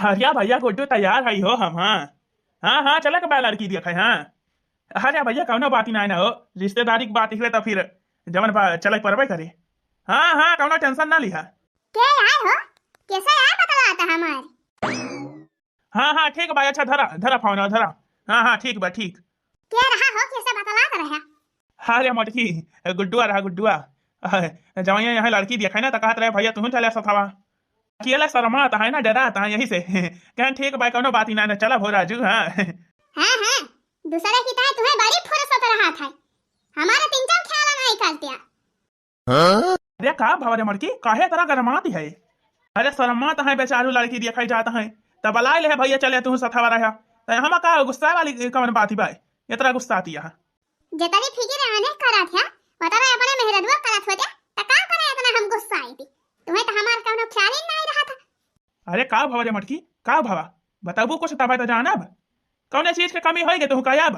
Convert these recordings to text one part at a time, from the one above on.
अरे भैया गुड्डू तैयार है हो हम। हाँ हाँ हाँ, चला के बा लड़की देखे। हाँ अरे भैया कौनो बात ही ना हो, रिश्तेदारी की बात निकले तो फिर जवन चले परबे करे। हाँ हाँ, कौनो टेंशन ना लिहा। क्या यार हो? कैसा यार बतलाता हमार? हाँ हाँ ठीक बा, अच्छा धरा धरा फोन धरा। हाँ हाँ ठीक बा ठीक। क्या रहा हो, कैसा बतलाता रहा? अरे मटकी गुड्डुआ रहा गुड्डुआ। जवाइया यहाँ लड़की देखा ना तो कहत रहे भैया तुम चले सथवा। अकेला शर्माता है ना, डराता है यही से। कहें ठीक भाई कौनो बात ही ना, चला भो राजू। हाँ हाँ हाँ, दूसरे की तरह तुम्हें बड़ी फुर्सत रहा था, हमारा तीन चार ख्याल नहीं करते। अरे का भवरे मटकी काहे तरह गरमाती है? अरे शर्माता है बेचारू लड़की देखा जाता है तब लाई ले भैया चले तू सथवा रहा। हम का गुस्सा वाली कौन बात ही भाई, इतना गुस्सा आती है। जतरी फिक्र आने करा था बता रहे अपने मेहरदुआ करत होते त का करे इतना हम गुस्सा आई थी, तुम्हें तो हमार कौनो ख्याल ही नहीं रहा था। अरे का भवरे मटकी का भवा बताबू कुछ तब तो जानब कौन चीज के कमी होगी तू कहब।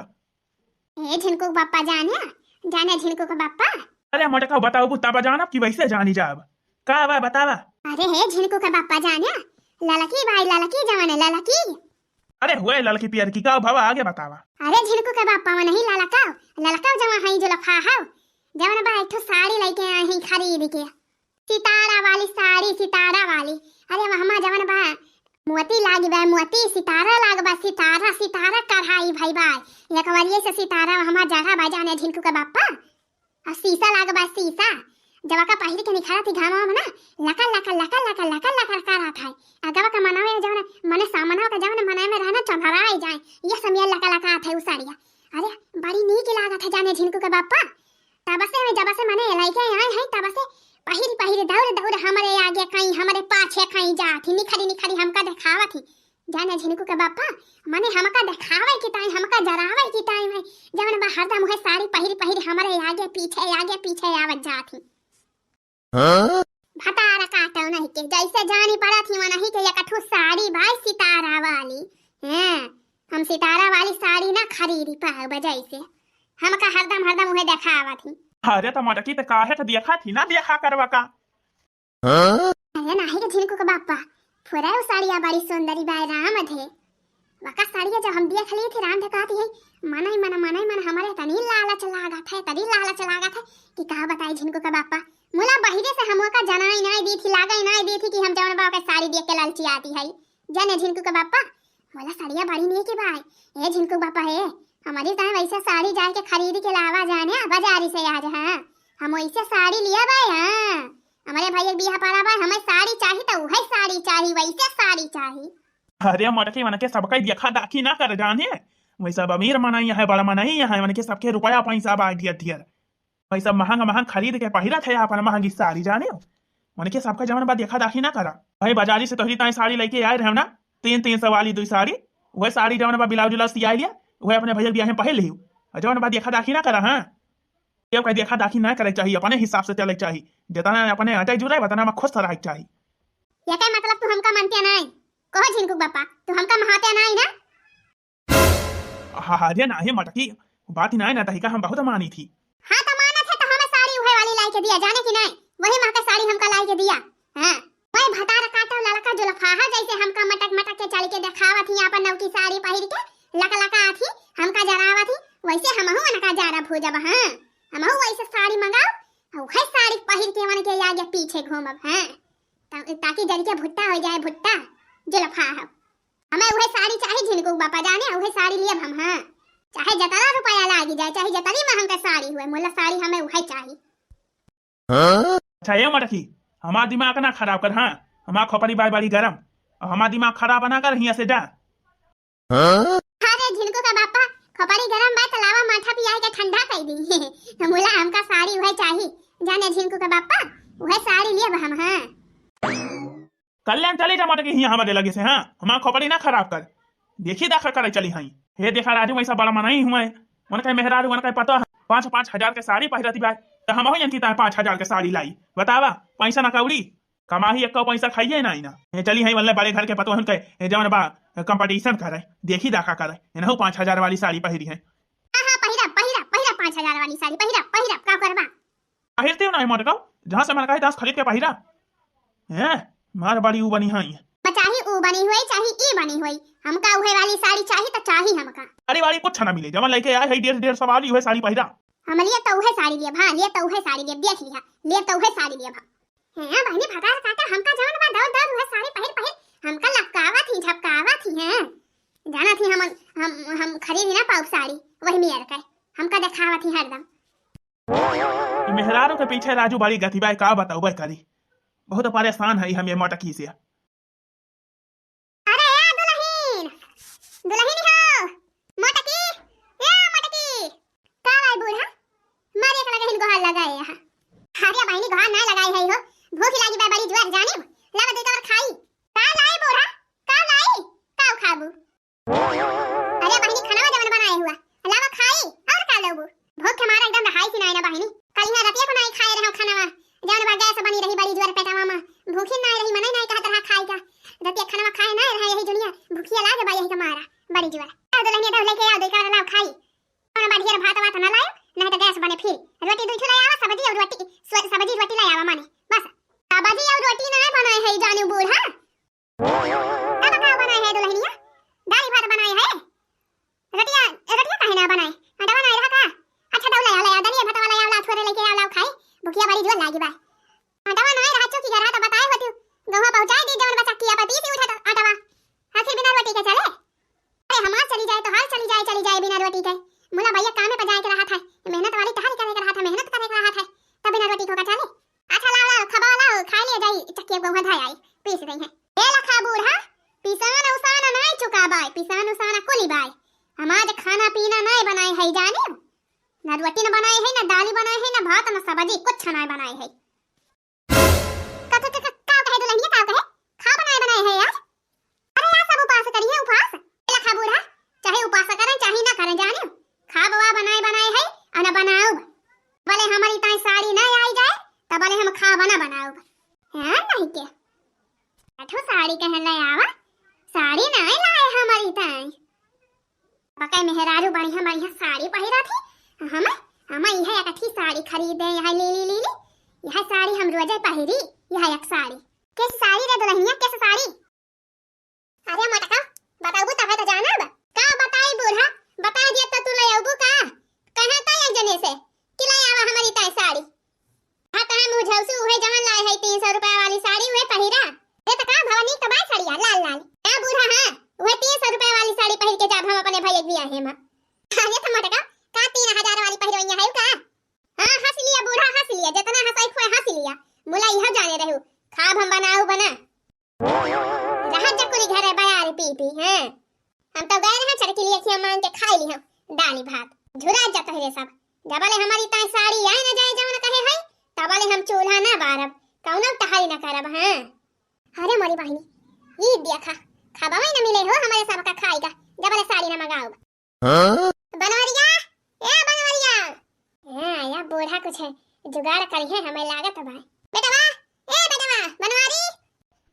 ए झिनकू बाप्पा जाने झिनकू का बाप्पा। अरे मटका बताओ तब जानब कि वैसे जानी जाब का बा बतावा। अरे हे झिनकू का बाप्पा जाने ललकी भाई ललकी जवान ललकी। अरे हुए ललकी पियर की का भवा आगे बतावा। अरे झिनकू का बाप्पा में नहीं ललकाओ ललकाओ जवान हई जो लफा हाउ जवान बा एक ठो साड़ी लेके आए हैं खरीद के, सितारा वाली साड़ी सितारा वाली। अरे वहां जवान बा मोती लागी बा मोती, सितारा लाग बा सितारा सितारा कढ़ाई भाई भाई एक बार ये से सितारा हमार जगह बा जाने झिनकू का बाप्पा। और शीशा लाग बा शीशा जवा का पहिर के निखारा थी घामा में ना लका लका लका लका लका लका करा था। अगवा का मनावे जवन मने सामना का जवन मनावे में रहना चंधराई जाए ये समय लका लका था उ साड़िया। अरे बड़ी नीक लागत है जाने झिनकू के बाप्पा। तब से में जब से मने लाइके आए हैं तब से पहिर पहिर दौड़ दौड़ हमारे आगे कहीं हमारे पाछे कहीं जाती निखरी निखरी हमका दिखावा थी जाने झिनकू के बाप्पा। मने हमका दिखावे की टाइम हमका जरावे की टाइम है जवन बा हरदम मुहे साड़ी पहिर पहिर हमारे आगे पीछे आवत जाती। भतारा काटो नहीं के जैसे जानी पड़ा थी वह नहीं के ये कठो साड़ी भाई सितारा वाली हैं। हम सितारा वाली साड़ी ना खरीदी पाओ बजाई से हमका हरदम हरदम उन्हें दिखावा थी। अरे तो मटकी तो काहे तो देखा थी ना देखा करवा का। अरे नहीं के झिनकू का बाप्पा पूरा वो साड़िया बड़ी सुंदरी बाई राम थे वका साड़िया जब हम देख लिए थे राम कहती है मना हमारे तनी लालच लागा था कि कहा बताई झिनकू का बाप्पा मुला बहिरे से हमो का जनाई नहीं दी थी लागा नहीं दी थी कि हम जवन बाबा का साड़ी देख के लालची आती है जाने झिनकू का बाप्पा। बोला साड़िया बड़ी नहीं की भाई ए झिनकू बाप्पा है हमारी ताए वैसे साड़ी जाए के खरीद के लावा जाने बाजारी से आज। हाँ हम वैसे साड़ी लिया भाई। हाँ हमारे भाई बियाह पारा भाई हमें साड़ी चाहिए तो वही साड़ी चाहिए वैसे साड़ी चाहिए। अरे मटकी मन के सबका देखा दाखी ना कर जाने वैसा अमीर मनाई है बड़ा मनाई है मन के सबके रुपया पैसा बा ढेर वैसा महंगा खरीद के पहिरा थे अपन महंगी साड़ी जाने मन के सबका जवन बा देखा दाखी ना करा। भाई बाजारी से तोहरी ताई साड़ी लेके आए रहे ना 300 वाली 2 साड़ी वह साड़ी जवन बा ब्लाउज उलाउज सिया लिया वह अपने भैया बियाह में पहन ली जवन बा देखा दाखी ना करा। हाँ ये का देखा दाखी ना करे चाहिए अपने हिसाब से चले चाहिए जितना अपने हटाई जुड़े बताना में खुश रह चाहिए। ये क्या मतलब तू हमका मानते नहीं कहो झिनकू बाप्पा तू हमका महाते नहीं ना। हाँ अरे ना मटकी बात ही ना तही का हम बहुत मानी थी। हाँ तो माना थे तो हमें साड़ी उहे वाली लाई के दिया जाने की नहीं वही माँ का साड़ी हमका लाई के दिया। हाँ वही भतार काटो लड़का जो लफाहा जैसे हमका मटक मटक के चल के दिखावा थी यहाँ पर नव की साड़ी पहिर के लका लका थी हमका जरावा थी वैसे हमहू अनका जरा भूजब। हाँ हमहू वैसे साड़ी मंगाओ वही साड़ी पहिर के मन के आगे पीछे घूमब। हाँ ताकि जल के भुट्टा हो जाए भुट्टा जो लफाहा हमें वही साड़ी चाहिए झिनकू बापा जाने वही साड़ी लिए हम। हाँ चाहे जितना रुपया लागी जाए चाहे जितनी महंगा साड़ी हुए मुल्ला साड़ी हमें वही चाहिए। अच्छा ये मटकी हमारा दिमाग ना खराब कर। हाँ हमारा खोपड़ी बाई बड़ी गरम हमारा दिमाग खराब ना कर यहाँ से जा। अरे झिनकू का बापा खोपड़ी गरम बात लावा माथा पिया के ठंडा कर दी मुल्ला हमका साड़ी वही चाहिए जाने झिनकू का बापा वही साड़ी लिए हम। हाँ कल्याण चली जा मटकी यहाँ हमारे लगे से। हाँ हमारा खोपड़ी ना खराब कर देखी देखा करे चली हई हे देखा राजू वैसा बड़ा मनाई हुए मन के मेहरारू मन के पता 5-5 हजार के साड़ी पहिरती बाई तो हम ही 5,000 के साड़ी लाई बतावा पैसा ना कौड़ी कमाही एक पैसा खाइए ना चली हई वाले बड़े घर के पतो के जवन बा कंपटीशन करे देखी दाखा करे इनहु 5,000 वाली साड़ी पहिरी है। हां पहिरा पहिरा पहिरा 5,000 वाली साड़ी पहिरा पहिरा का करबा पहिरते हो ना मटका जहां से मन कहे 10 खरीद के पहिरा हैं मार बड़ी ऊ बनी हई बचाही ऊ ऊ बनी हुई चाहे ई बनी हुई, हमका उहे वाली साड़ी चाहिए तो चाहिए हमका। अरे वाली कुछ ना मिले जमा लेके आए है 1.5 सवाल हुए साड़ी पहिरा। हम लिए तो उहे साड़ी लिए भा, लिए तो उहे साड़ी लिए, देख लिया लिए तो उहे साड़ी लिए भा। हां बहनी भगार काका हमका जवन बा दौड़ दौड़ उहे साड़ी पहिर पहिर हमका लपकावा थी झपकावा थी। हैं जाना थी हम खरीद ना पाऊ साड़ी वही मियर के हमका दिखावा थी हरदम। मेहरारू के पीछे राजू बाड़ी गतिबाई का बताऊ भाई करी, बहुत परेशान है हम ये मटकी से। अरे या दुल्हन दुल्हन हो मटकी ए मटकी का भाई बूढ़ा मारे के लगे गोहार लगाए यहां। अरे बहनी गोहार ना लगाई है हो, भूख लागी बा बड़ी जोर जाने लावा दे तो खाई का लाई बूढ़ा का लाई का खाबू। अरे बहनी खाना जवन बनाए हुआ लावा खाई और का लोबू भूख के मारा एकदम हाई सी ना बहनी कल यहाँ रतिया को नहीं खाए रहे खाना जवन बा गैस बनी रही बड़ी जोर पेटावा में भूखी ना रही मने नहीं कहत रहा खाई का रतिया खाना खाए ना रहा यही दुनिया भूखिया लागे बा यही का मारा बड़ी जोर आ दुल्हनिया दो लेके आओ देकर लाओ खाई और बढ़िया भात वात ना लायो नहीं तो गैस बने फिर रोटी दूध ले आवा सब्जी और रोटी सब्जी रोटी ले आवा माने बस सब्जी और रोटी ना बनाए है जानू बूढ़ा अब का बनाए है दुल्हनिया दाल भात बनाए है रतिया रतिया काहे ना बनाए अंडा बनाए रहा का अच्छा दौला ले दनिया भात वाला आवला थोड़े लेके आवला खाई भूखिया बड़ी जोर लागी बा अंडा बनाए रहा चुकी घर तो बताए होती गवा पहुंचाए दी जवन बच्चा किया पति से उठा आटावा आखिर बिना रोटी के चले। अरे हमार चली जाए तो हाल चली जाए बिना रोटी के मुला भैया काम में पजाए के रहा था मेहनत वाली टहल करे के रहा था मेहनत करे के रहा था तब बिना रोटी को का चले। अच्छा लाओ खबा लाओ खा ले जाई चक्की को धाई आई पीस रही है ए लखा बूढ़ा पिसान उसान नहीं चुका बाई पिसान उसान कोली बाई हमार खाना पीना नहीं बनाए है जाने ना रोटी न बनाए है ना दाल बनाए है ना भात ना सब्जी कुछ नहीं बनाए है। का कहे दुल्हनिया का कहे खा बनाए है यार। अरे यार सब उपास करिए उपास लखा बूढ़ा चाहे उपास करें चाहे ना करें जाने खा बवा बनाए है और बनाओ भले हमारी ताई साड़ी ना आई जाए तब भले हम खा बना बनाओ है नहीं के अठो साड़ी कहे ले आवा साड़ी नहीं लाए हमारी ताई पकाई मेहरारू बढ़िया बढ़िया साड़ी पहिरा थी हम यह एक अच्छी साड़ी खरीदे यह ली यह साड़ी हम रोजे पहिरी यह एक साड़ी किस साड़ी रे दुल्हनिया किस साड़ी। अरे मटका बताऊ तब तो जाना का बताई बूढ़ा बता दिया तो तू ले आबू का कहां ता एक जने से कि ले आवा हमारी ताई साड़ी हां कहां मुंह झौसू हुए जवन लाए है 300 रुपए वाली साड़ी हुए पहिरा ए त का भवानी का बाई साड़ी लाल लाल ए बूढ़ा हां वह 300 रुपए वाली साड़ी पहिर के जब हम अपने भाई एक बियाह है मां अरे तो मटका का 3000 वाली पहिरोइया है का हां हंस लिया बूढ़ा हंस लिया जितना हंसाई खोए हंस लिया बोला यह जाने रहू खाब हम बनाऊ बना जहां जकुरी घर है बयार पी हैं हम तो गए रहे चरकी लिए खिया मांग के खाई ली हम दाली भात झुरा जाता है सब जबले हमारी ताई साड़ी आए ना जाए जवन कहे है तबले हम चूल्हा ना बारब कौनो तहारी ना करब। हां अरे मोरी बहनी ई देखा खाबाई ना मिले हो हमारे सब का खाएगा जबले साड़ी ना मंगाओ। हां बनवरिया ए बनवरिया हां या बूढ़ा कुछ है जुगाड़ करी है हमें लागत भाई बेटवा ए बेटवा बनवारी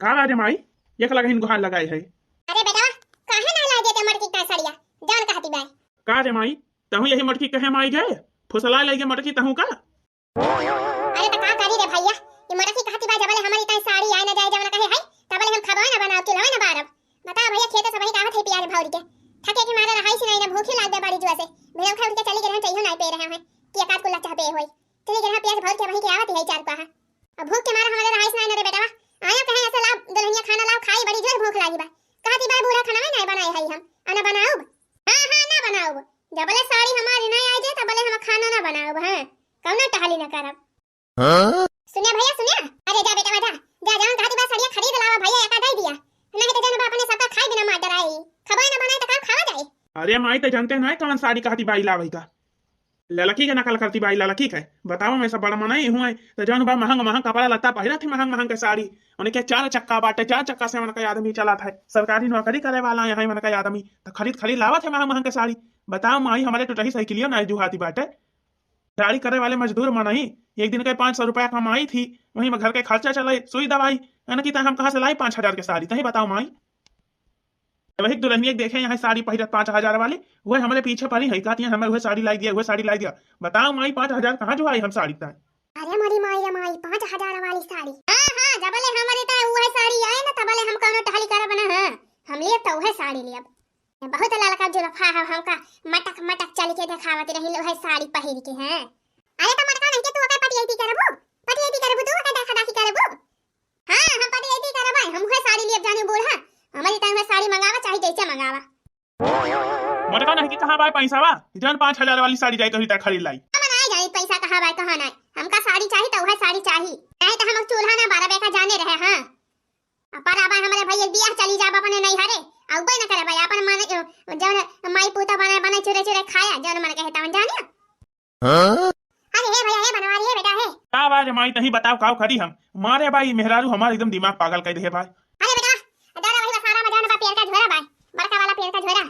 का राजे माई एक लगा इन गुहार लगाई है। अरे बेटवा काहे ना ला देते मटकी का सड़िया जान कहती बाई का रे माई तहु यही मटकी कहे माई गए फुसला लेगे मटकी तहु का। अरे त का करी रे भैया ये मटकी कहती बाई जबले हमारी ताई साड़ी आए ना जाए जवन कहे है तबले हम खबा ना बनाओ चुलवा ना बारब बता भैया खेत सब ही कहत है प्याज भौरी के थके के मारे रहाई से नहीं ना भूखी लाग दे बड़ी जुआ से भेड़ खा उठ के चली गए चाहिए नहीं पे रहे हैं कि एकाद कुल्ला चाह पे होई चली गए प्याज भौर के वहीं के आवत है चार पाहा अब भूख के मारे हमारे रहाई से नहीं ना रे बेटा आया कहे ऐसे लाभ दुल्हनिया खाना लाओ खाई बड़ी जोर भूख लागी बा कहती बा बूढ़ा खाना नहीं बनाए है हम अना बनाओ हां ना बनाओ जबले साड़ी हमारी नहीं आई जे तबले हम खाना ना बनाओ हां कौन टहली ना करब। हां सुनिया भैया सुनिया अरे जा बेटा जा जान कहती बा साड़ी खरीद लावा भैया एका दे दिया नहीं तो जन अपने सबका खाई बिना मार डराई खबर ना बनाए तो काम खावा जाए। अरे माई तो जानते नहीं कौन साड़ी कहती बाई लावई का ललकी के नकल करती बाई ललकी के बताओ मैं सब बड़ा मना ही हुआ तो जौन बा महंगा कपड़ा लत्ता पहिरा थी महंग के साड़ी उनके 4 चक्का बाटे 4 चक्का से उनका आदमी चला था सरकारी नौकरी करे वाला यहाँ उनका आदमी तो खरीद लावा थे महंग के साड़ी बताओ माई हमारे टूटही साइकिलियो ना जुहाती बाटे गाड़ी करे वाले मजदूर मनाई एक दिन के 500 रुपया कमाई थी वहीं में घर के खर्चा चले सुई दवाई यानी कि हम कहाँ से लाई 5000 के साड़ी तही बताओ माई वही दुल्हनिया देखे यहाँ साड़ी पहिरत 5000 वाली वह हमारे पीछे पड़ी है कहती है हमें वह साड़ी लाई दिया बताओ माई 5000 कहाँ जो आई हम साड़ी तय अरे मोरी माई रे माई 5,000 वाली साड़ी। हाँ जबले हमारे ता वो साड़ी आए ना तबले हम कौनो टहली करब ना। हां हम लिए तो वह साड़ी लियब। बहुत ललका जो लफा है हमका मटक मटक चल के दिखावत रही लो है साड़ी पहिर के। हैं अरे तो मटका नहीं के तू का पटियती करबो तू का देखा दाखी करबो। हां हम पटियती करब हम वह साड़ी लियब जाने बूढ़ा हमारी टाइम में साड़ी मंगावा चाहे जैसे मंगावा। मटका नहीं कि कहां बाय पैसा बा जन 5,000 वाली साड़ी जाई तो ही खरीद लाई। हम नहीं जानी पैसा कहां बाय कहां नहीं हमका साड़ी चाहिए तो वह साड़ी चाहिए नहीं तो हम चूल्हा ना 12 बेका जाने रहे। हां पर अब हमारे भैया बियाह चली जाब अपने नहीं हरे अब न करे भाई अपन मन जौन माई पूता बना बना चुरे चुरे खाया जौन मन कहता हूं जानियो। हां अरे हे भैया हे बनवारी है बेटा है का बात माई तही बताओ काव खरी हम मारे भाई मेहरारू हमार एकदम दिमाग पागल कर दे भाई। अरे बेटा दादा वही सारा मजान का पेड़ का झोरा भाई बड़का वाला पेड़ का झोरा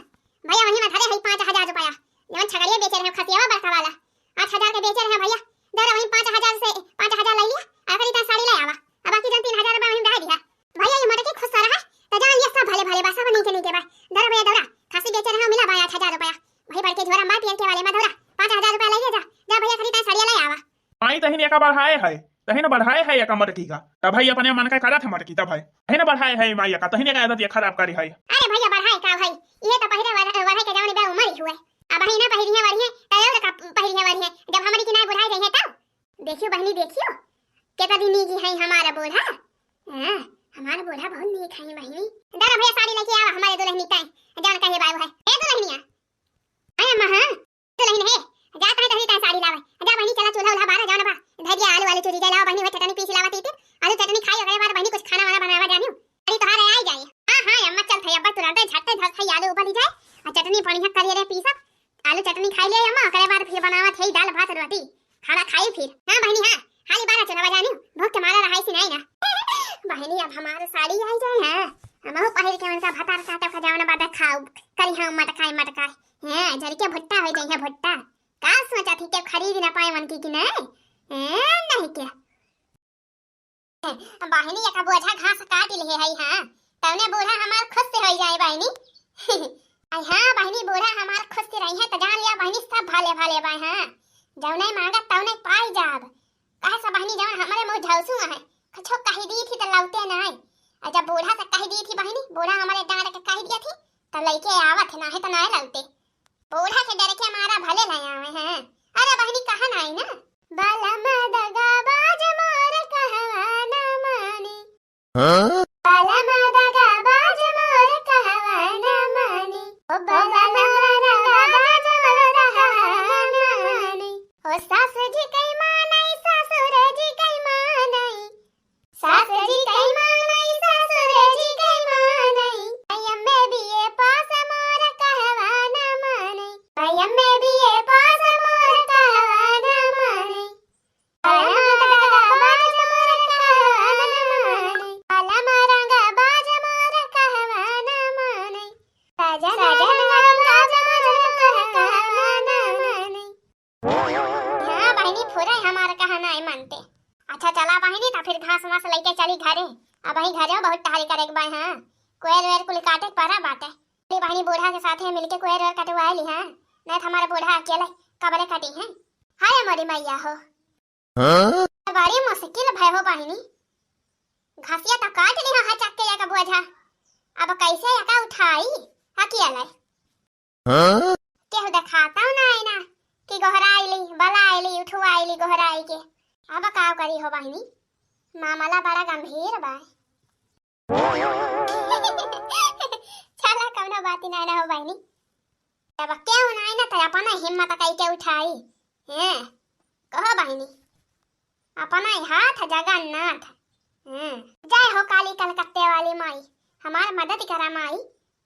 भैया वही में धरे है 5,000 रुपया जौन छगड़िया बेचे रहे खसियावा बड़का वाला 8,000 के बेचे रहे भैया दादा वही 5,000 से 5,000 ले लिया आखिरी ता साड़ी ले आवा अब बाकी जन 3,000 रुपया वही डाल दिया भैया ये मटके खुश रहा तो जान ये सब भले भले बासा नहीं के भाई दरा भैया दरा खासी बेचे रहे मिला भाई 8,000 रुपया भाई बड़के झोरा मार पेड़ के वाले में दरा 5,000 रुपया ले जा जा भैया खरीदा साड़ी ले आवा। माई तही ने का बढ़ाए है तही ने बढ़ाए है एक मटकी का तब भाई अपने मन का करा था मटकी तब भाई तही ने बढ़ाए है माई का तही ने का आदत ये खराब करी है। अरे भैया बढ़ाए का भाई ये तो पहिरे वरहे के जाने बे उमर ही हुए अब ही ना पहिरिया वरहे तयो का पहिरिया वरहे जब हमारी की ना बुढ़ाई रही है तब देखियो बहनी देखियो केता दिन की है हमारा बूढ़ा। हां हमारा बूढ़ा बहुत नीक है बहनी दरा भैया साड़ी लेके आवा हमारे दुल्हनी ताई जान कहे बाबू है ए दुल्हनिया अरे मां हां दुल्हन है जाता है तही ताई साड़ी लावे जा बहनी चला चूल्हा उल्हा बारा जाना बा धजिया आलू वाली चूरी लाओ बहनी वो चटनी पीस लावा तीते आलू चटनी खाई अगले बार बहनी कुछ खाना वाला बनावा जानियो अरे तो आ जाए। हां अम्मा चल थई अब्बा तुरंत झटते धर थई आलू ऊपर जाए और चटनी बढ़िया करिए रे पीसा आलू चटनी खाई ले अम्मा अगले बार फिर बनावा थई दाल भात रोटी खाना खाई फिर। हां बहनी हां हाली बारा चलावा जानियो भूख के मारा रहाई सी नहीं ना बहनी अब हमारे साड़ी आई जाए। हां हम पहिर के उनका भतार काटा खजावना बाद खाओ करी हम मटका हां जरी के भुट्टा हो जाए भुट्टा का सोचा थी के खरीद ना पाए मन की नहीं क्या बहनी का बोझा घास काट ले है। हां तवने बूढ़ा हमार खुश से हो जाए बहनी आई हां बहनी बूढ़ा हमार खुश से रही है तो जान लिया बहनी सब भाले भाले बाय। हां जौने मांगा तवने पाई जाब कहे सब बहनी जौन हमारे मुंह झौसू है कछो कही दी थी तो लौटे नहीं और जब बूढ़ा से कही दी थी बहनी बूढ़ा हमारे डांड के कही दिया थी तो लइके आवत ना है तो ना लौटे बूढ़ा के डर के मारा भले नहीं आवे हैं। अरे बहनी कहां ना आई ना बाला मदगा बाज मोर कहवा ना मानी बाला मदगा बाज मोर कहवा ना मानी ओ बाला मदगा बाज मोर कहवा ना मानी ओ सास जी कई मानई ससुर जी कई मानई सास जी कई मानई ससुर जी कई मानई अय्यम्मे बीए पास मोर कहवा ना मानी अय्यम्मे बीए पास मोर कहवा ना मानी अच्छा चला बहनी तो फिर घास वास लेके चली घरे अब ही घरे बहुत टहली करे बाई। हां कोयर वेर कुल काटे परा बाटे ती बहनी बूढ़ा के साथे मिलके कोयर वेर कटवाए ली। हां नहीं तो हमारा बूढ़ा अकेले कबरे कटी है। हाय मोरी मैया हो बड़ी मुश्किल भय हो बहनी घासिया तो काट ली हा चक्के का बोझा अब कैसे का उठाई अकेले केहू दिखाता ना है ना कि गोहराइली बलाइली उठवाइली गोहराई के अब का करी हो बहनी मामला बड़ा गंभीर बा चला कौनो बात ना हो बहनी अब क्यों ना ना तो अपना हिम्मत कई के उठाई हैं कहो बहनी अपना हाथ जगन्नाथ। जय हो काली कलकत्ते वाली माई हमार मदद करा माई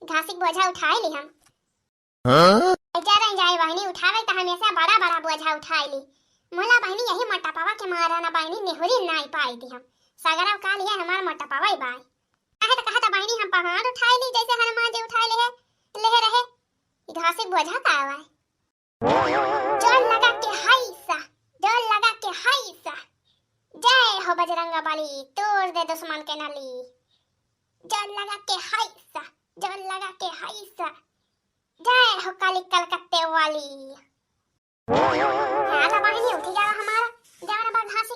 घासिक बोझा उठाए ली हम जरा जाए बहनी उठावे तो हमेशा बड़ा बड़ा बोझा उठाए ली मोला बहनी यही मोटा पावा के मारा ना बहनी नेहुरी नहीं पाई थी हम सगरा का लिया हमार मोटा पावा ही बाई कहे तो बहनी हम पहाड़ उठाए ली जैसे हनुमान जी उठाए ले रहे घासिक बोझा का आवा जोर लगा के हाईसा जोर लगा के हाईसा जय हो बजरंग बली तोड़ दे दुश्मन के नली जोर लगा के हाईसा जोर लगा के हाईसा जय हो काली कलकत्ते वाली। बहनी उठी जाओ हमारा जाओ ना घासी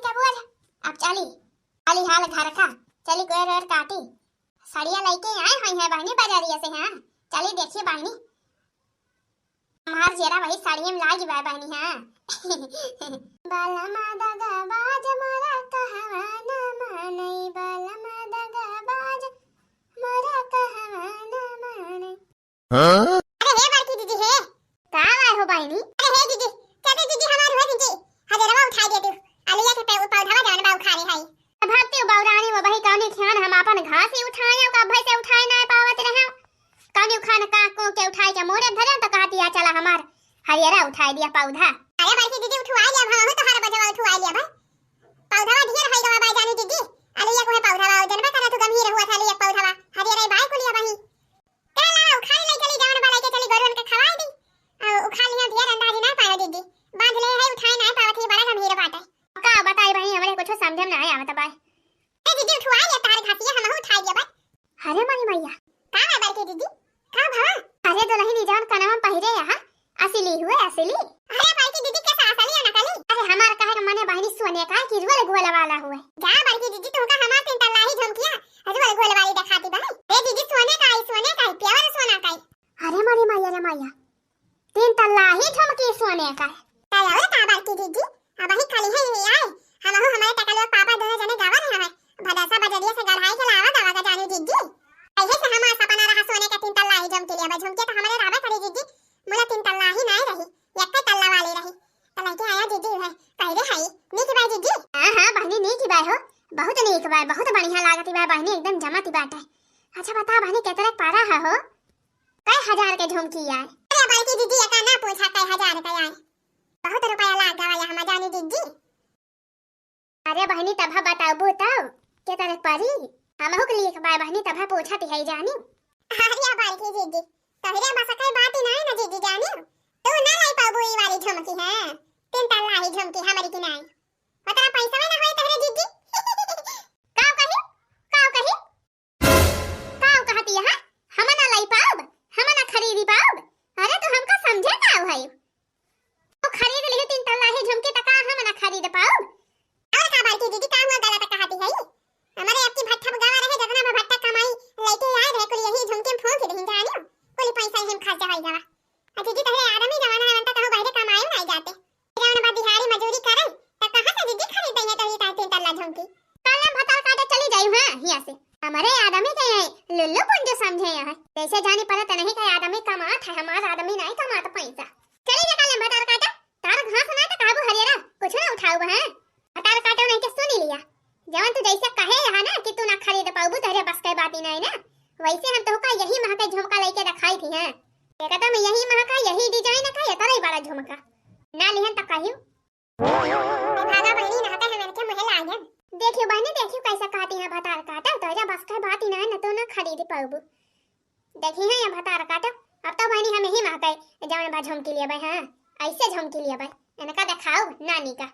हाँ चलिए देखिए बहनी हमार जेरा वही साड़ी में लागी बा बहनी हाँ बालमा दगा बाज मोरा कहवा न मानई बालमा दगा बाज मोरा कहवा न मानई अरे हे बड़की दीदी हे का आए हो बहनी अरे हे दीदी कहते दीदी हमार हो दीदी हजरवा उठा दे तू आलिया के पे पौधा जान बा उखाने है भागते हो बावरानी वो वही कौनी ध्यान हम अपन घास ही उठाए का भई से उठाए ना पावत रहे कौनी खान का को के उठाए के मोरे धरे तो कहती आ चला हमार हरियरा उठाई दिया पौधा अरे बड़की दीदी उठवा लिया हम तो हर बजवा उठवा लिया भाई पौधा ढेर है गवा बाई जानी दीदी आलिया को है पौधा जनबा करा तू गंभीर हुआ था लिया पौधा हरियरा बाई को लिया भाई चला उखाई ले चली जान वाला के चली गोरन के खवाई दी और उखा लिया ढेर अंदाज ना पायो दीदी बांध ले है उठाए ना पावत ही बड़ा गंभीर बात है का बताई भाई हमरे कुछ समझ में ना आवत बाई ए दीदी उठवा लिया तार घासिया हम उठाई दिया बाई अरे मनी मैया का है बड़की दीदी का भा अरे दुल्हन जान का नाम पहिरे यहां असली हुए असली अरे बड़की दीदी कैसा असली है नकली अरे हमार कहे मने बहनी सोने का कि रुल गोल वाला हुए जा बड़की दीदी तुमका हमार तीन तल्ला ही झुमकिया रुल गोल वाली दिखाती भाई ए दीदी सोने का प्यार सोना का अरे मनी मैया रे मैया तीन तल्ला ही झुमकी सोने का चलो का बड़की दीदी अब ही खाली है ये आए हम हो हमारे टका लोग पापा दोनों जने गावा रहे हैं भदासा बजरिया से गढ़ाई के लावा दवा का जानी दीदी ऐसे से हमारा सपना रहा सोने का तीन तल्ला ही झुमकी लिया झुमके तो हमारे रावा करे दीदी मुला तीन तल्ला ही नहीं रही एक तल्ला वाली रही तल्ला के आया दीदी है पहले है नी की बाई दीदी हां बहनी नी की बाई हो बहुत नीक बाई बहुत बढ़िया लागती बाई बहनी एकदम जमाती बात है अच्छा बता बहनी कितने पारा है हो कई हजार के झुमकी आए अरे बड़की दीदी का ना पूछा कई हजार का आए बहुत रुपया लाग गया हम जानी दीदी अरे बहनी तब बताओ बताओ कितने परी हम हो के लिए बाई बहनी तब पूछती है जानी अरे बड़की दीदी तहरे बस कई बात ही नहीं ना दीदी जानी तू ना लाई पाबू ई वाली झुमकी है तीन तल्ला ही झुमकी हमारी की नहीं बता पैसा में ना होए तहरे दीदी काव कहती है हम ना लाई पाब हम ना खरीदी पाब अरे तू हमका समझे का भाई तो खरीद लिए तीन तल्ला ही झुमकी तक हम ना खरीद पाब और का बात दीदी का हुआ गलत कहती है हमारे आपकी भट्ठा गावा रहे जगना में भट्ठा कमाई लेके आए रे कुल यही झुमके फोन के नहीं जानियो कुल पैसा ही हम खर्च जाई जावा आ दीदी तहरे आदमी जमाना है अंत कहूं बाहर कमाए नहीं जाते जौन बा दिहाड़ी मजदूरी करे त कहां से दीदी खरीदे है तो ये तीन तल्ला झुमकी काले भता काटे चली जाई हां यहां से हमारे आदमी के लुल्लू पुंज समझे यहां जैसे जानी पड़त नहीं कि आदमी कमात है हमारा आदमी नहीं कमात पैसा चली जा काले भता काटा तार घास ना त काबू हरियरा कुछ ना उठाऊ है भता काटो नहीं के सुन लिया जवन तू जैसे कहे यहां ना कि तू ना खरीद पाबू तहरे बस के बात ही नहीं ना वैसे हम तो का यही महका झुमका लेके रखाई थी हैं एकदम यही महका यही डिजाइन का ये तरह बड़ा झुमका ना लिहन तक कहियो भागा बहनी नहाता है मैंने के मुहे लागन देखियो बहनी देखियो कैसा कहती है भतार काटा तो जा बस का बात ही ना तो ना खरीद पाबू देखी है ये भतार काटा अब तो बहनी हम यही महका जवन बा झुमकी लिए भाई हां ऐसे झुमकी लिए भाई इनका दिखाओ नानी का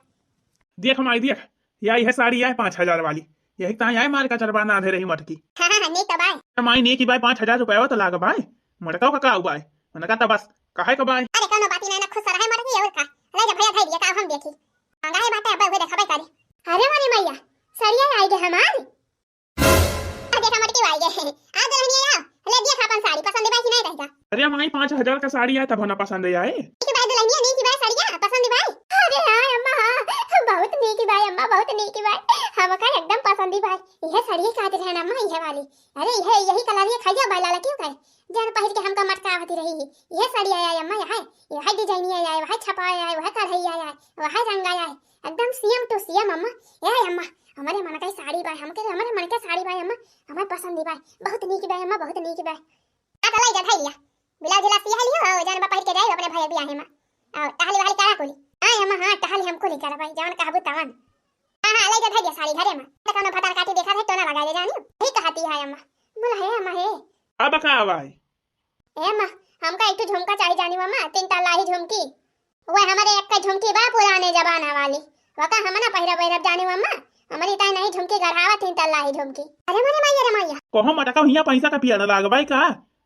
देख हमारी देख यही है साड़ी है 5000 वाली यही ता है मार का चरबा ना दे रही मटकी हां नहीं तबाई माई ने की बाई 5000 रुपया तो लाग बाई मटका का बाई मनका त बस काहे का बाई अरे कोनो बात ना खुश रहे मटकी और का ले जा भैया भाई का हम देखी मंगा है बात अब देखा भाई करे अरे मानी मैया सरिया आई गए हमारी आ देखा मटकी आई गए आ दुल्हनिया ले दिया अपन साड़ी पसंद है कि नहीं रहेगा अरे माई 5000 का साड़ी है तब ना पसंद आए की बाई दुल्हनिया नहीं की बाई साड़ियां पसंद है भाई अरे हां अम्मा बहुत नीकी बाई अम्मा बहुत नीकी बाई हम का एकदम पसंद है भाई यह साड़ी का है ना अम्मा यह वाली अरे यही कलर ये खाइया बाई लाला क्यों कहे जान पहन के हमका मटका आती रही यह साड़ी आया अम्मा यह डिजाइन आया वह छपा आया वह कढ़ाई आया वह रंग आया एकदम सीएम टू सीएम अम्मा ये अम्मा हमारे मन का साड़ी बाई हमके हमारे मन का साड़ी बाई अम्मा हमारे पसंद है बाई बहुत नीकी बाई अम्मा बहुत नीकी बाई आ तो लाई जा लिया बिला जिला सिया लियो जान पहन के जाए अपने भाई बियाह में और टहली वाली करा कोली हां अम्मा हां टहली हमको नहीं करा भाई जान कहबू तवन हां लाई जा साड़ी घरे में तो कोनो भतार काटी देखा है तो ना लगा दे जानी ठीक कहती है अम्मा बोला है अम्मा है अब का भाई ए अम्मा हमका एक झुमका चाहिए जानी अम्मा तीन तल्ला ही झुमकी वो हमारे एक का झुमकी बा पुराने जमाना वाली वका हम ना पहिरा जानी अम्मा हमारी ताई नहीं झुमकी गढ़ावा तीन तल्ला ही झुमकी अरे मने मैया रे मैया कोहो मटका हिया पैसा का पिया लाग बाई का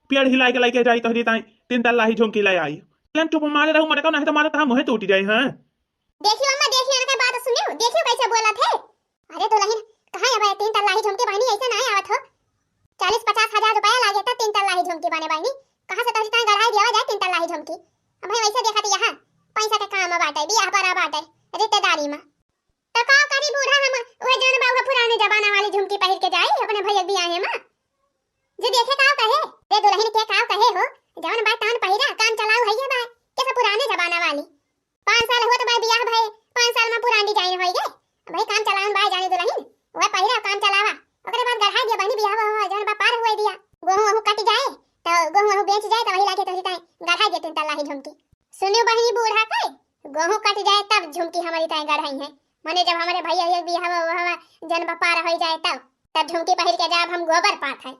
पेड़ हिलाई के लेके जाई तोहरी ताई तीन तल्ला ही झुमकी ले आई लेन चुप मारे रहू मटका नहीं तो मारे तो मुंह टूट जाई हां देखियो अम्मा देखियो इनका बात सुनियो देखियो कैसे बोला थे अरे दुल्हन कहां है भाई तीन तल्ला ही झुमकी बहनी ऐसे नहीं आवत हो 40-50 हजार रुपया लागे था 3 तल्ला ही झुमकी बने बहनी। कहां से तोरी ताई गढ़ाई दिया जाए 3 तल्ला ही झुमकी। अब भाई वैसे देखा तो यहाँ पैसा के काम बाटे बियाह पर बाटे रिश्तेदारी में तो का करी बूढ़ा हम ओए जन बाबू पुराने जमाना वाली झुमकी पहिर के जाई अपने भैया बियाह में जे देखे का कहे रे दुल्हन के का कहे हो जवन बात तान पहिरा काम चलाऊ है ये बात कैसे पुराने जमाना वाली 5 साल हो तो भाई बियाह भाई 5 साल में पुरानी डिजाइन होई गे भाई काम चलावन भाई जाने दुल्हन ओए पहिरा काम चलावा ओकरे बाद गढ़ा दिया बहनी बियाह हो जवन बा पार हुए दिया गोहू वहू कट जाए तो गोहू वहू बेच जाए तो वही लाके तो ताई गढ़ा दे 3 तल्ला ही झुमकी। सुनियो बहनी बूढ़ा के गोहू कट जाए तब झुमकी हमारी ताई गढ़ाई है माने जब हमारे भैया ये बियाह हो जन बा पार हो जाए तब झुमकी पहिर के जाब हम गोबर पात है।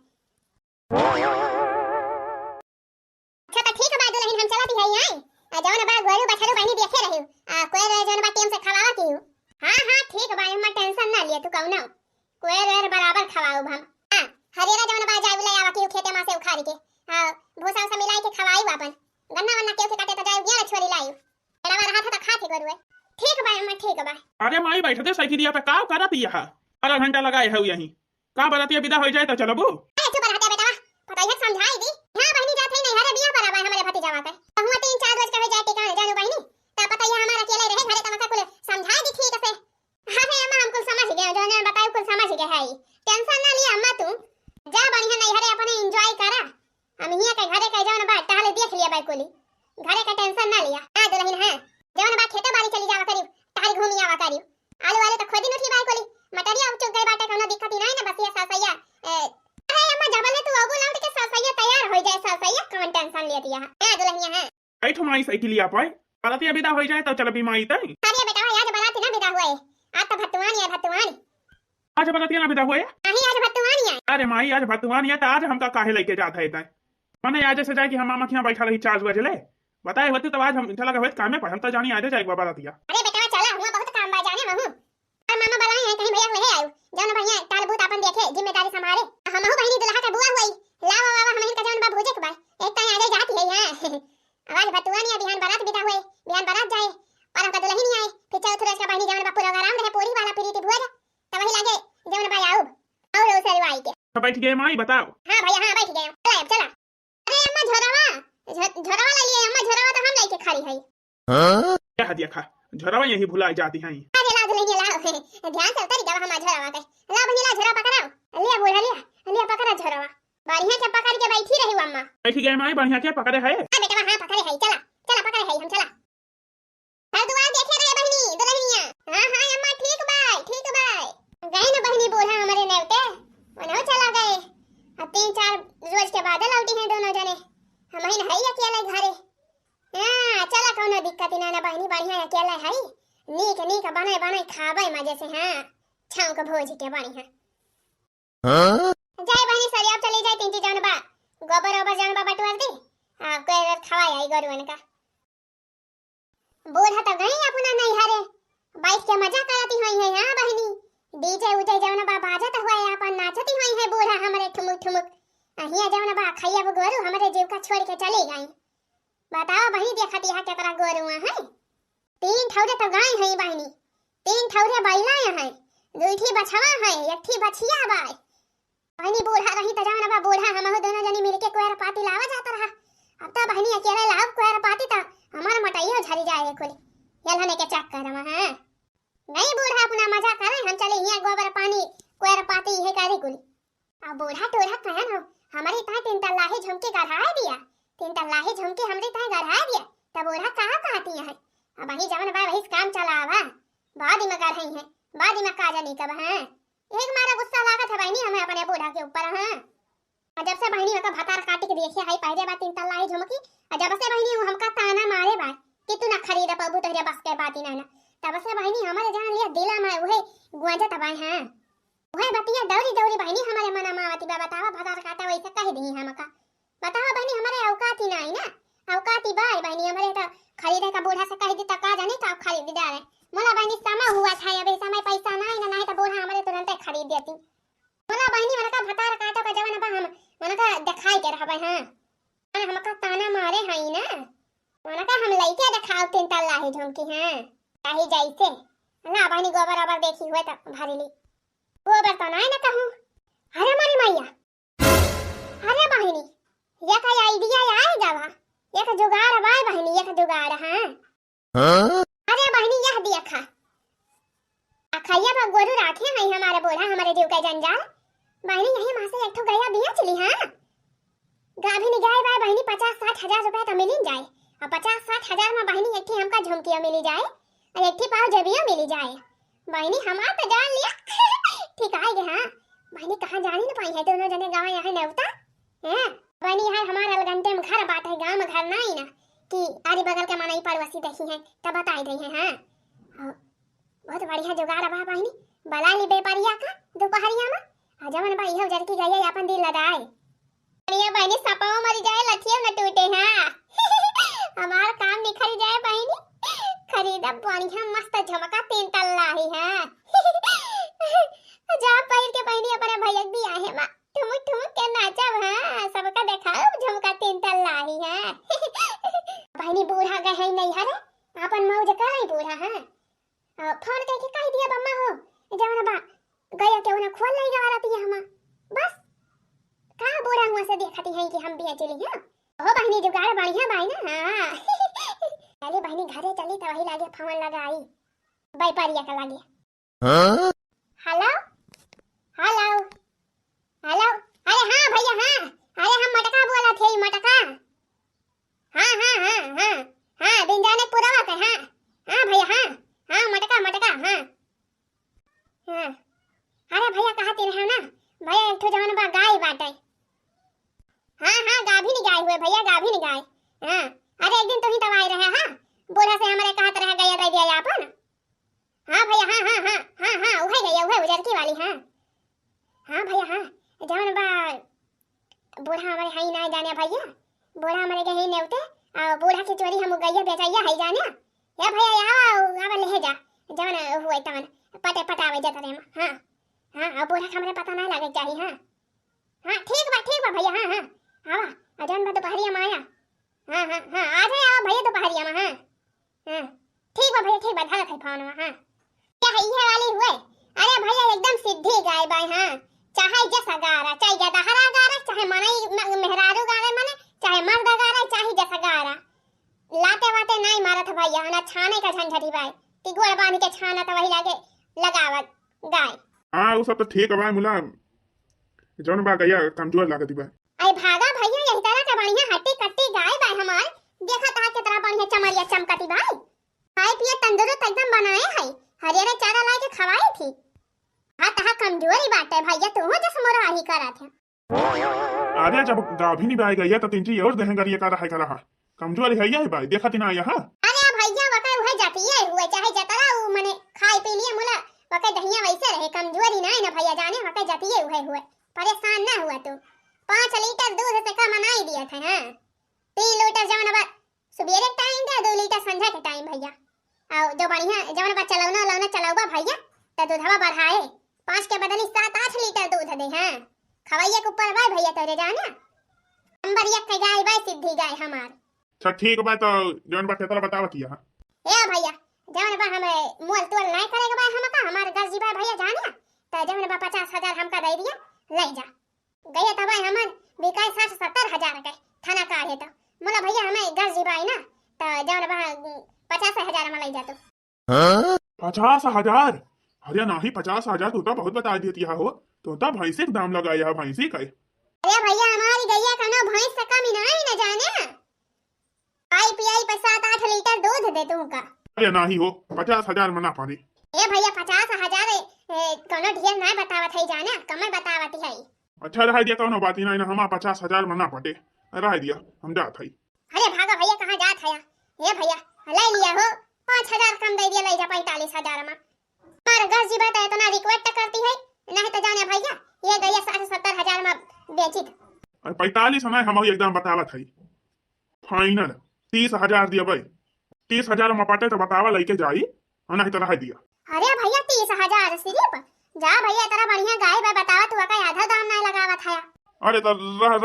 अच्छा तो ठीक है बात दुल्हन हम चलती है आई जवन बा गोरू बछरू बहनी देखे रही कोई जवन बा टेम से खवावा की हां ठीक बा हम टेंशन ना लिए तू कहू ना कोई रेर बराबर खवाऊ हम हां हरेरा जवन बा जाय बुलाया की खेते में से उखाड़ के हां भूसा से मिलाई के खवाई अपन गन्ना वन्ना के काटे तो जाय गेला छोरी लायू एड़ा रहा था तो खाते गोरुए ठीक बा हम ठीक बा। अरे माई बैठते साइकिलिया पे का करत यहा आधा घंटा लगाए है यही का बरातिया विदा हो जाए तो चलबू अरे चुप रह बेटा पता है समझाई दी हां बहनी जात है नहीं हरे बियाह पर आवा हमारे भतीजा का हुआ 3-4 रोज कहे जाए टिकाने जानू बहनी ता पता है हमारा अकेले रहे घरे तमसा कुल समझाई दी ठीक से हां है अम्मा हमको समझ गए जो ने बताया कुल समझ गए है टेंशन ना लिया अम्मा तू जा बढ़िया नहीं हरे अपने एंजॉय करा हम हिया के घरे के जवन बा टहले देख लिया बाई कोली घरे का टेंशन ना लिया हां दुल्हन है जवन बा खेते बाड़ी चली जावा करी टहल घूमी आवा करी आलू वाले तो खोदी नथी बाई कोली मटरिया उठ गई बाटे कोनो दिक्कत ही नहीं ना बस ये सासैया अरे अम्मा जबले तू अगु लौट के सासैया तैयार हो जाए सासैया कौन टेंशन लेती है हां दुल्हनिया है बैठो माई साइकिलिया पे बरातिया विदा हो जाए तो चलबी माई तई अरे बेटा आज बाराती ना विदा हुए आज तो भतवानी आज बरातिया ना विदा हुए नहीं आज भतवानी है अरे माई आज भतवान है तो आज हमका काहे लेके जात है तय माने आज से जाए कि हम मामा खिया बैठा रही 4 बजे ले बताए होते तो आज हम चला गए काम में पर हम तो जानी आज जाए बरातिया। अरे बेटा चला हुआ बहुत काम बा जाने महू और मामा बुलाए हैं कहीं भैया हुए आयो जौन भैया तालबूत अपन देखे जिम्मेदारी संभाले हमहु बहनी दुल्हा का बुआ हुई लावा वावा हमन का जौन बा भोजे के बा एक टाइम आजे जाती है हां आवाज भतवानी बिहान बारात विदा हुए बिहान बारात जाए और हमका दुल्हन नहीं आए फिर चौथ रोज का बहनी जौन बा प्रोग्राम रहे पूरी वाला प्रीति भोज तब वही लागे जौन बा आऊ और उसे आई के तो बैठ गए माई बताओ हां भैया हां बैठ गए चला अरे अम्मा झोरावा ले लिए अम्मा झोरावा तो हम लेके खड़ी है हां क्या हदिया खा झोरावा यही भुलाई जाती हैं अरे ला दुल्हन ला ध्यान से उतर जावा हम झोरावा के ला बनी ला झोरा पकड़ाओ ले बोल लिया पकड़ा झोरावा बढ़िया के पकड़ के बैठी रही अम्मा बैठ गए माई बढ़िया के पकड़े है हां बेटा हां पकड़े है चला पकड़े है हम चला हर दुआ देखे रहे बहनी दुल्हनिया हां अम्मा ठीक बाय गए ना बहनी बोला हमारे नेवते वनो चला गए अब 3-4 रोज के बाद लौटी हैं दोनों जने हम ही नहीं अकेले घरे हां चला कोनो दिक्कत ना बहनी बढ़िया अकेले है नीक बनाए खावे मजे से हां छाव के भोज के बढ़िया हां जाए बहनी सरिया चली जाए 3 जन बा गोबर जन बा बटवा दे हां कोई खवाई आई गोरुवन का बूढ़ा तो गई अपना नहीं हरे बाइक के मजा करती हुई है हां बहनी डीजे उजे जवन बा बाजत हुआ है अपन नाचती हुई है बूढ़ा हमारे ठुमुक अहिया जवन बा खैया गोरू हमारे जीव का छोड़ के चले गई बताओ बहनी देखती है केकरा गोरुआ है 3 ठौरे तो गाय है बहनी 3 ठौरे बैला है 2 बछवा है 1 बछिया बाय बहनी बूढ़ा रही तो जवन बा बूढ़ा हमहु दोनों जनी मिलके कोयर पाती लावा जाता रहा अब तो बहनी अकेले लाव कोयर पाती तो हमार मटाइयो झरी जाए कुल यलहने के चक्कर में हां नहीं बूढ़ा अपना मजा करे हम चले यहाँ गोबर पानी कोयर पाती है करे कुल अब बूढ़ा टोढ़ा कहन हो हमारी ता 3 तल्ला ही झुमके गढ़ा दिया 3 तल्ला ही झुमके हमरे ता गढ़ा दिया तब बूढ़ा कहां कहती है अब वही जवन बा वही काम चलावा बाद में कर रही है बाद में का जानी कब हां एक मारा गुस्सा लागत है बहनी हमें अपने बूढ़ा के ऊपर हां जब से बहनी का भतार काट के देखे है पहले बात 3 तल्ला ही झुमकी जब से बहनी हमका ताना मारे बा कि तू ना खरीद पाबू तोहरे बस के बात ही ना तब से बहनी हमारे जान लिया दिला में वही गुआजा तबाई हां वही बतिया दौरी बहनी हमारे मना मावती बा बतावा भतार काटा वैसे कह दी हमका बतावा बहनी हमारे औकात ही नहीं ना औकात ही बाई बहनी हमारे तो खरीदे का बूढ़ा से कह दी तो का जाने का खरीद दे रहे मोला बहनी समय हुआ था अबे समय पैसा नहीं तो बूढ़ा हमारे तुरंत खरीद देती मोला बहनी मन का भतार काटा का जवान बा हम मन का दिखाई के रहबे हां हमका ताना मारे हई ना मन का हम लइके दिखाओ 3 तल्ला ही झुमकी हां काहे जाइसे ना बहनी गोबर देखी हुए तो भारी ली गोबर तो नहीं ना कहूं अरे मारी मैया अरे बहिनी ये का आइडिया आएगा वा एक जुगाड़ बाय बहिनी एक जुगाड़ हां अरे बहिनी यह देखा अखैया पर गोरू राखे हैं हमारे बोला हमारे जीव का जंजाल बहिनी यही मां से एक ठो गया बेच ली हां गाभिनी गाय बाय बहिनी 50-60 हजार रुपया तो मिल जाए और 50-60 हजार में बहिनी एक हमका झुमकिया मिल जाए और एक पाव जबिया मिल जाए बहिनी हमार तो जान लिया ठीक आएगे हां बहिनी कहां जानी न पाई है दोनों जने गांव यहां नेवता हैं बहिनी यार हमारा अलगंटे में घर बात है गांव में घर नहीं ना कि आरी बगल के मनाई पड़ोसी देखी है तब बताई रही है हां बहुत बढ़िया जुगाड़ बा बहिनी बला ली बेपरिया का दोपहरिया में जवन भाई हो जर की गई अपन दिल लगाए बढ़िया बहिनी सपाओ मर जाए लठिया न टूटे हां हमारा काम निखर जाए बहिनी खरीदा बढ़िया मस्त झमका 3 तल्ला ही है जा पैर के बहिनी अपने भैया भी आए मां ठुमुक ठुमुक के नाचब हां सबका दिखाओ झमका 3 तल्ला ही है बहिनी बूढ़ा गए नहीं हरे अपन मौज करे बूढ़ा हां फोन करके कह दिया बम्मा हो जवन बा गया के उन्हें खोल नहीं गवा रही हम बस कहां बूढ़ा हुआ से देखती है कि हम भी चली हां ओ बहिनी जुगाड़ बढ़िया बाई ना हां चली बहिनी घरे चली तो वही लागे फोन लगाई बैपारिया का लागे हेलो हेलो हेलो अरे हां भैया हां अरे हम मटका बोला थे मटका हां हां हां हां हां दिन जाने पूरा का हां हां भैया हां हां मटका मटका हां हां अरे भैया कहा ती रहे ना भैया एक ठो जवन बा गाय बाटे हां हां गाभी नहीं गाय हुए भैया गाभी नहीं गाय हां अरे एक दिन तो ही तब आए रहे हां बोला से हमारे कहत रहे गया दे दिया अपन हां भैया हां हां हां हां हां उहे गया उहे उजरकी वाली हां हां भैया हां जवन बा बूढ़ा हमारे हाई ना जाने भैया बूढ़ा हमारे के ही नेवते और बूढ़ा की चोरी हम गया बेचैया है जाने या भैया आवा ले जा जवन हुए तवन पटे पटावे जत रे हां हां अब बूढ़ा हमरे पता नहीं लगे चाहिए हां हां ठीक बा भैया हां हां आवा अजन बा दोपहरिया में आया हां हां हां आ जाए आवा भैया दोपहरिया में हां हां ठीक बा भैया ठीक बा धरत है फोन में हां क्या है ये वाली हुए अरे भैया एकदम सीधी गाय बाय हां चाहे जैसा गारा चाहे गदहरा गारा चाहे मनई मेहरारू गारा मने चाहे मर्द गारा चाहे जैसा गारा लाते वाते नहीं मारत भैया ना छाने का झंझटी बाय तिगोड़ बांध के छाना तो वही लागे लगावत गाय हां वो सब तो ठीक है भाई मुला जौन बा गया कमजोर लागती बा आई भागा भैया यही तरह का बढ़िया हट्टी कट्टी गाय बाय हमार देखा ता के तरह बढ़िया चमरिया चमकती बाय खाए पिए तंदुरुस्त एकदम बनाए है हरियर चारा ला के खवाई थी हां ता कमजोरी बाटे भैया तू हो जस मोरा ही करा थे अरे जब गाभी नहीं बाई गई तो तीन चीज और देहंगर ये कर रहा कमजोरी है ये भाई देखा ती ना यहाँ अरे भैया वका उहे जाती है हुए चाहे जतरा उ मने खाए पी लिए मुला वका दहिया वैसे रहे कमजोरी नहीं ना भैया जाने वका जाती है हुए परेशान ना हुआ तू 5 लीटर दूध से कम नहीं दिया था हां 3 लीटर जवन बा सुबेरे टाइम दे 2 लीटर संध्या के टाइम भैया और जो बढ़िया जवन बा चलावना चलाऊबा भैया तो दूधवा बढ़ाए 5 के बदले 7-8 लीटर दूध दे हां खवाइया के ऊपर बा भैया तोरे जाना नंबर 1 के गाय बा सिद्धि गाय हमार अच्छा ठीक बा तो जौन बा केतरा बतावत यहाँ ए भैया जवन बा हमें मोल तोल नहीं करेगा बा हमका हमार गज जी बा भैया जाने तो जवन बा 50,000 हमका दे दिया ले जा गए तब हमन बिकाय 60-70 हजार के थाना का है तो मोला भैया हमें गज जी बा ना तो जवन बा 50,000 में ले जा तू 50,000 अरे नहीं 50,000 तो बहुत बता देती हो तो भैंसी के दाम लगाया है भैंसी का अरे भैया हमारी गैया का ना भैंस से कम ही नहीं न जाने आई पियाई पर 7-8 लीटर दूध दे दूंगा अरे नहीं हो 50,000 में ना पानी ए भैया 50,000 कोनो ढेर नहीं बतावत है जाने कम बतावत है अच्छा रह दिया कोनो बात ही नहीं ना हमारा 50,000 में ना पटे रह दिया हम जात है अरे भागा भैया कहाँ जात है ए भैया ले लिया हो 5,000 कम दे दिया ले जा 45,000 में पर गज जी बात इतना रिक्वेस्ट करती है नहीं तो जाने भैया ये गैया 60-70 हजार में बेची 45 हमें हम एकदम बतावत है फाइनल 30,000 दिया भाई 30,000 में पटे तो बतावा लेके जाई नहीं तो रह दिया अरे भैया 30,000 सिर्फ जा भैया तेरा बढ़िया गाय बा बतावा तू का आधा दाम नहीं लगावत है अरे तो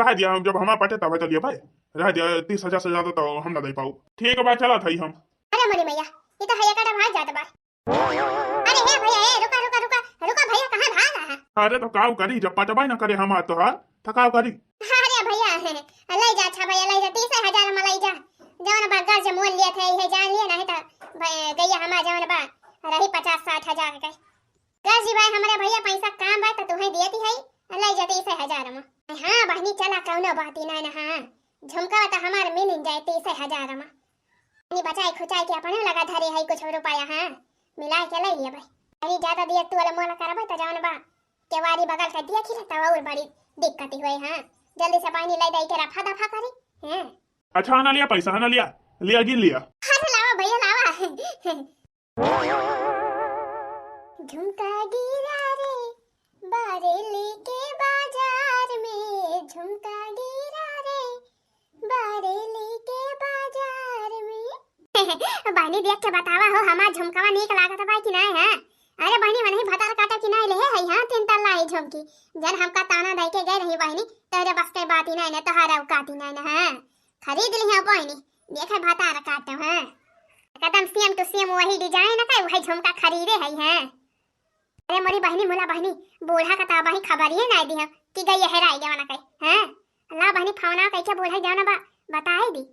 रह दिया जब हमारा पटे तब चलिए भाई रह दिया 30,000 से ज्यादा तो हम ना दे पाऊ ठीक है भाई चला था हम अरे मोरी भैया ये तो हैया का भाग जात बा अरे हे भैया ए रुका रुका रुका रुका भैया कहां भाग रहा है अरे तो काव करी जब पटवाई ना करे हमार तो हार थकाव करी। अरे भैया लई जा अच्छा भैया लई जा 30,000 में लई जा जवन बा घर से मोल लिए थे ये जान लिए नहीं तो गैया हमार जवन बा रही 50-60,000 के गज जी भाई हमारे भैया पैसा काम बा तो तुम्हें देती है लई जा 30,000 में। हां बहनी चला कौनो बात ही ना हां झुमका तो हमार मिल जाए 30,000 में नी बचाई खुचाई के अपने लगा धरे है कुछ रुपया हां मिला के ले लिए भाई अरे ज्यादा दिया तू वाला मोला करबे तो जवन बा केवारी बगल का दिया खिला तब और बड़ी दिक्कत हुई हां जल्दी से पानी ले दई के रफा दफा करी हैं। अच्छा ना लिया पैसा ना लिया लिया गिन लिया। अरे लावा भैया लावा झुमका गिरा रे बारेली के बाजार में झुमका गिरा रे बारेली के बाजार में बहनी देख के बतावा हो हमार झुमकावा नीक लागत बा कि नहीं है। अरे बहनी मनही भतार काटा कि नहीं ले है हां 3 तल्ला है झुमकी जन हमका ताना दई के गए रही बहनी तेरे बस के बात ही नहीं न तोहारा औकात ही नहीं न है खरीद ली है बहनी देखे भतार काटो है कदम सेम टू सेम वही डिजाइन का वही झुमका खरीदे है हैं। अरे मोरी बहनी मोला बहनी बूढ़ा का ता बही खबर ही नहीं दी है कि गई हेराई जवाना कई हैं अल्लाह बहनी फावना कैसे बूढ़ा जाना बा बताई दी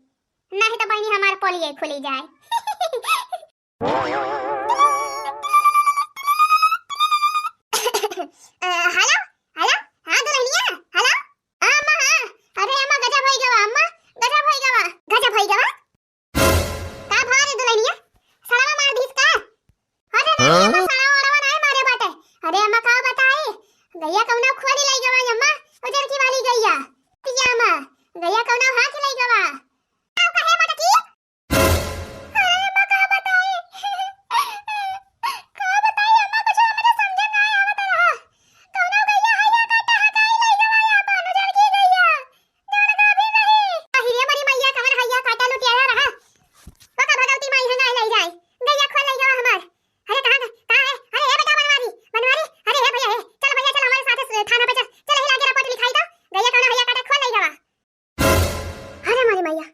नहीं तो बहनी हमार पोलिए खुली जाए। हेलो हेलो हां दुल्हनिया हेलो अम्मा हां अरे अम्मा गजब होई गवा अम्मा गजब होई गवा का भारे दुल्हनिया सड़वा मार दीस का अरे नहीं सड़वा नहीं मारे बाटे अरे अम्मा का बताई गैया कौना खोली लई गवा अम्मा उधर की वाली गैया तिया अम्मा गैया कौना हाथ लई गवा का कहे बाटे की अरे अम्मा का बताई अम्मा कुछ हमरे समझे ना आवत रहा कौना गैया हैया काटा हकाई लई गवा अम्मा उधर की गैया जवन का भी नहीं अहिरे मरी मैया कवन हैया काटा लुटिया रहा बका भगवती माई हंगा लई जाए गैया खोल लई गवा हमार अरे कहां है अरे हे बेटा बनवारी अरे हे भैया चल हमारे साथ थाना पे चल हिला के रिपोर्ट लिखाई दो गैया कौन हैया काटा खोल लई गवा। अरे मारी मैया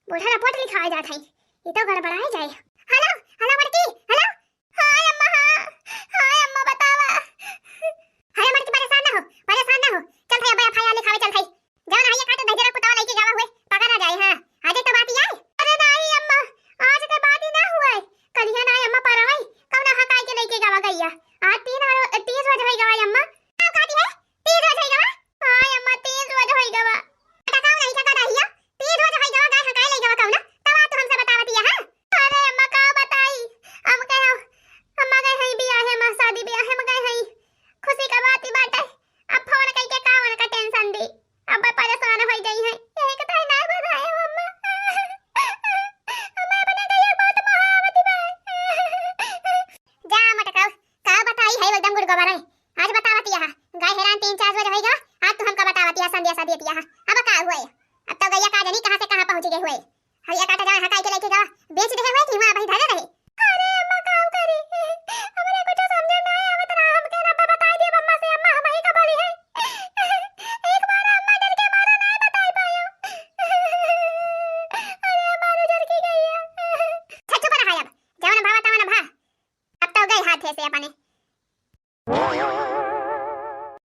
बूढ़ा रिपोर्ट लिखाया जात है ये तो गड़बड़ाए जाए। हेलो हेलो बड़की हेलो हाय अम्मा बतावा हाय मड़की परेशान ना हो चल थाई अब एफआईआर लिखावे चल थाई जवन हैया काटे दजरा पुतावा लेके जावा हुए पकड़ा जाए हां आज तो बात ही आई। अरे नहीं अम्मा आज के बात ही ना हुआ कल ही ना अम्मा परवाई कौन हकाई के लेके जावा गैया आज 30 रोज होई गवा अम्मा का कहती है 30 रोज होई गवा हाय अम्मा 30 रोज होई गवा टका नहीं टका दहिया 30 रोज होई गवा गाय हकाई ले गवा कौन तवा तो हमसे बतावती है हां अरे अम्मा का बताई हम कहो अम्मा गए हई बियाह है मां शादी बियाह है गए हई खुशी का बात ही बाटे अब फोन कई के कावन का टेंशन दी अब परेशान हो गई है एक तो ना बताए अम्मा अम्मा बने गई बहुत महावती बा जा मटका का बताई है एकदम गुड़ गबर है आज बतावती है गाय हैरान 3-4 बजे होएगा आज तो हमका बतावती है संदेशा देती है अब का हुए अब तो गैया का जानी कहां से कहां पहुंच गई हुए हैया काटा जाए हकाई के लेके जाओ बेच दे हुए कि वहां भाई धरे रहे